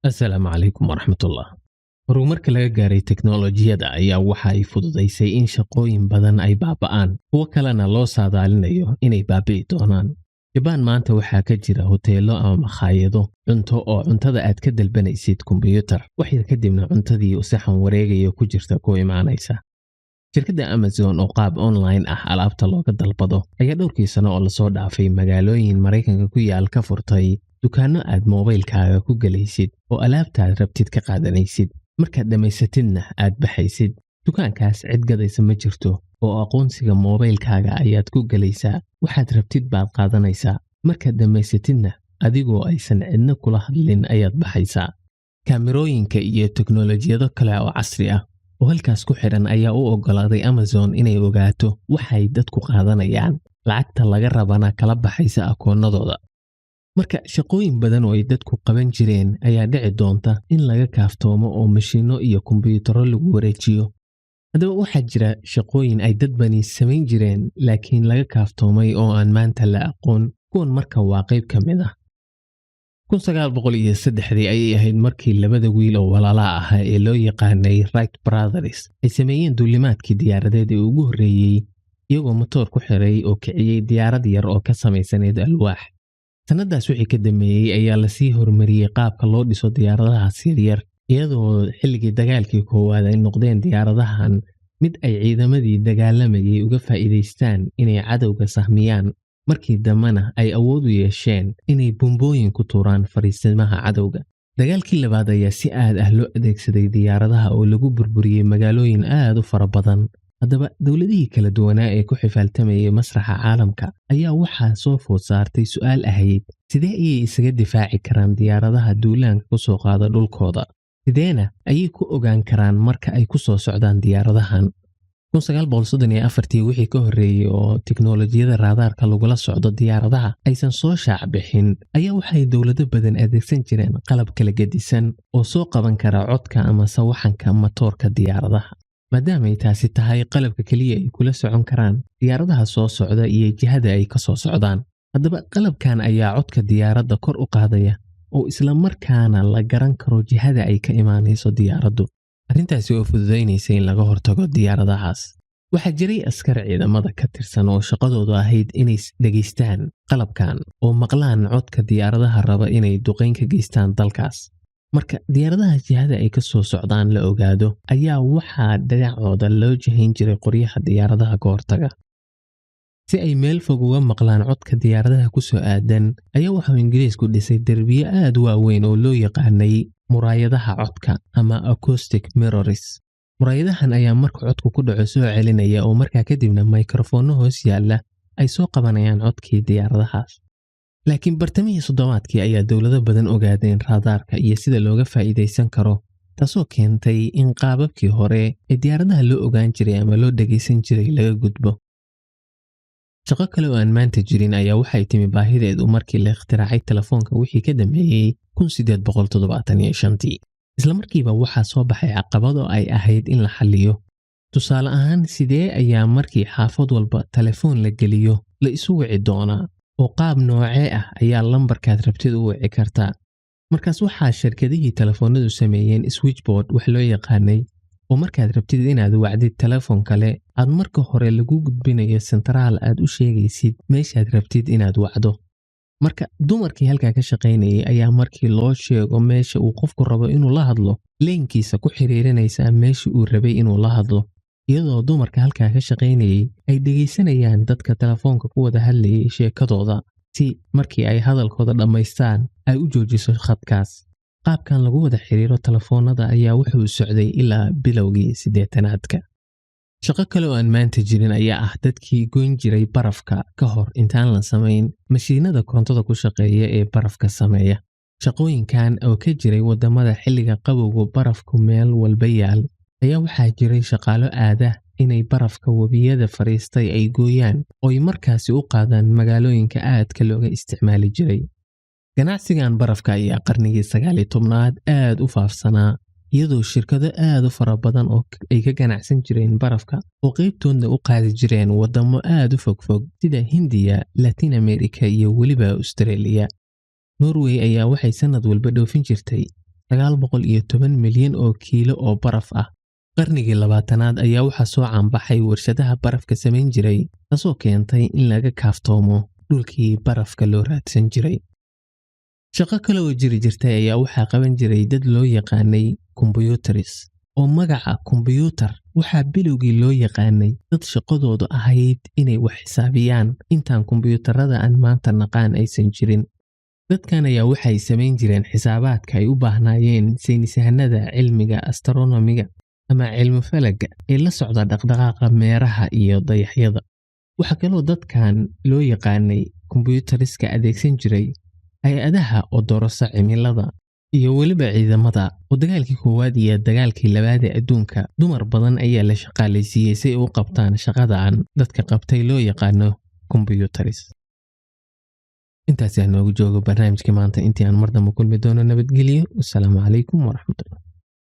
Assalaamu calaykum waraxmatullah. Horumarka laga gaaray teknoolojiyada ayaa waxa ay fududaysay in shaqooyin badan ay baaba'aan, kuwo kalena loo saadaalinayo inay baabi'i doonaan. Jabaan maanta waxaa ka jira hoteelo ama makhaayado cunto oo cuntada aad ka dalbanaysid kombiyuutar, waxyar kadibna cuntadii u saxan wareegaya ku jirta ku imaanaysa. Shirkadda Amazon oo qaab online ah alaabta looga dalbado ayaa dhowrkii sano oo lasoo dhaafay magaalooyin Mareykanka ku yaal ka furtay dukaanno aad moobilkaaga ku galaysid oo alaabtaad rabtid ka qaadanaysid. Markaad dhamaysatidna aad baxaysid. Dukaankaas cid gadaysa ma jirto oo aqoonsiga moobilkaaga ayaad ku galaysaa, waxaad rabtid baad qaadanaysaa. Markaad dhamaysatidna adigoo aysan cidna kula hadlin ayaad baxaysaa. Kaamirooyinka iyo teknoolojiyado kale oo casri ah oo halkaas ku xiran ayaa u oggolaaday Amazon inay ogaato waxay dadku qaadanayaan, lacagta laga rabana kala baxaysa akoonadooda. Marka shaqooyin badan oo ay dadku qaban jireen ayaa dhici doonta in laga kaaftoomo oo mashiino iyo kombiyuutarro lagu wareejiyo. Haddaba waxaa jira shaqooyin ay dad bani samayn jireen laakiin laga kaaftoomay oo aan maanta la aqoon. Kuwan marka waa qayb ka mid ah. 1903 ayay ahayd markii labada wiil oo walaalaha ahaa ee loo yaqaanay Wright Brothers ay sameeyeen duulimaadkii diyaaradeed ee ugu horreeyay iyagoo matoor ku xiray oo kiciyay diyaarad yar oo ka samaysaneyd alwaax. Sanadaas wixii ka dambeeyay ayaa la sii horumariyay qaabka loo dhiso diyaaradaha yaryar, iyadoo xilligii dagaalkii koowaad ay noqdeen diyaaradahan mid ay ciidamadii dagaalamayay uga faa'iideystaan inay cadowga sahmiyaan. Markii dambena ay awood u yeesheen inay bombooyin ku tuuraan fariisimaha cadowga. Dagaalkii labaad ayaa si aad ah loo adeegsaday diyaaradaha oo lagu burburiyay magaalooyin aad u fara badan. Haddaba dawladihii kala duwanaa ee ku xifaaltamayay masraxa caalamka ayaa waxaa soo food saartay su'aal ahayd sidee ayay isaga difaaci karaan diyaaradaha duulaanka ku soo qaada dhulkooda, sideena ayay ku ogaan karaan marka ay ku soo socdaan diyaaradahan. 1934 wixii ka horreeyay oo tiknoolajiyada raadaarka lagula socdo diyaaradaha aysan soo shaac bixin ayaa waxay dawlado badan adeegsan jireen qalab kala gedisan oo soo qaban kara codka ama sawaxanka matoorka diyaaradaha. maadaama ay taasi tahay qalabka kaliya ay kula socon karaan diyaaradaha soo socda iyo jihada ay ka soo socdaan. Haddaba qalabkan ayaa codka diyaaradda kor u qaadaya oo isla markaana la garan karo jihada ay ka imaanayso diyaaraddu. Arrintaasi oo fududeynaysa in laga hortago diyaaradahaas. Waxaa jiray askar ciidamada ka tirsan oo shaqadoodu ahayd inay dhageystaan qalabkan oo maqlaan codka diyaaradaha raba inay duqeyn ka geystaan dalkaas. Marka diyaaradaha jihada ay ka soo socdaan la ogaado ayaa waxaa dhinacooda loo jihayn jiray qoryaha diyaaradaha ka hortaga. Si ay meel fog uga maqlaan codka diyaaradaha ku soo aadan ayaa waxaa Ingiriisku dhisay derbiyo aad u waaweyn oo loo yaqaanay muraayadaha codka ama acoustic mirrors. Muraayadahan ayaa marka codku ku dhaco soo celinaya oo markaa kadibna mikrofoonno hoos yaalla ay soo qabanayaan codkii diyaaradahaas. Laakiin bartamihii soddomaadkii ayaa dawlado badan ogaadeen raadaarka iyo sida looga faa'iideysan karo, taasoo keentay in qaababkii hore ee diyaaradaha loo ogaan jiray ama loo dhageysan jiray laga gudbo. Shaqo kale oo aan maanta jirin ayaa waxay timi baahideedu markii la ikhtiraacay telefoonka wixii ka dambeeyay 1875. Isla markiiba waxaa soo baxay caqabado ay ahayd in la xalliyo. Tusaale ahaan, sidee ayaa markii xaafad walba telefoon la geliyo la isu wici doonaa? oo qaab noocee ah ayaa lambarkaad rabtid u wici kartaa. Markaas waxaa shirkadihii telefoonadu sameeyeen switchboard wax loo yaqaanay oo markaad rabtid inaad wacdid telefoon kale aad marka hore lagu gudbinayo central aad u sheegaysid meeshaad rabtid inaad wacdo. Marka dumarkii halkaa ka shaqaynayay ayaa markii loo sheego meesha uu qofku rabo inuu la hadlo leenkiisa ku xiriirinaysa meesha uu rabay inuu la hadlo, iyadoo dumarka halkaa ka shaqaynayay ay dhageysanayaan dadka telefoonka ku wada hadlayay sheekadooda si markii ay hadalkooda dhammaystaan ay u joojiso khadkaas. Qaabkan lagu wada xiriiro telefoonada ayaa wuxuu socday ilaa bilowgii 80aadka. Shaqo kale oo aan maanta jirin ayaa ah dadkii goyn jiray barafka ka hor intaan la samayn mashiinada korontada ku shaqeeya ee barafka sameeya. Shaqooyinkan oo ka jiray wadamada xilliga qabowga barafku meel walba yaal ayaa waxaa jiray shaqaalo aadah inay barafka wabiyada fariistay ay gooyaan oo ay markaasi u qaadaan magaalooyinka aadka looga isticmaali jiray. Ganacsigan barafka ayaa qarnigii 19aad aad u faafsanaa, iyadoo shirkado aad u fara badan oo ay ka ganacsan jireen barafka oo qaybtoodna u qaadi jireen wadamo aad u fogfog sida Hindiya, Latin America iyo weliba Australia. Norway ayaa waxay sanad walba dhoofin jirtay 910 milyan oo kiilo oo baraf ah. qarnigii 20aad ayaa waxaa soo caanbaxay warshadaha barafka samayn jiray, taasoo keentay in laga kaaftoomo dhulkii barafka loo raadsan jiray. shaqo kale oo jiri jirtay ayaa waxaa qaban jiray dad loo yaqaanay kombiyuutaris, oo magaca kombiyuutar waxaa bilowgii loo yaqaanay dad shaqadoodu ahayd inay wax xisaabiyaan intaan kombiyuutarada aan maanta naqaan aysan jirin. dadkan ayaa waxay samayn jireen xisaabaadka ay u baahnaayeen saynisahanada cilmiga astronomiga ama cilmi falaga ee la socda dhaqdhaqaaqa meeraha iyo dayaxyada. waxa kaloo dadkan loo yaqaanay kombiyuutariska adeegsan jiray hay-adaha oo doorasa cimilada iyo weliba ciidamada. oo dagaalkii koowaad iyo dagaalkii labaad ee adduunka, dumar badan ayaa la shaqaalaysiiyey si ay u qabtaan shaqadaan dadka qabtay loo yaqaano kombiyuutaris. intaas ayaa noogu jooga barnaamijkii maanta. intii aan mar dambe kulmi doono, nabadgelyo. Assalaamu calaykum waraxmatullahi.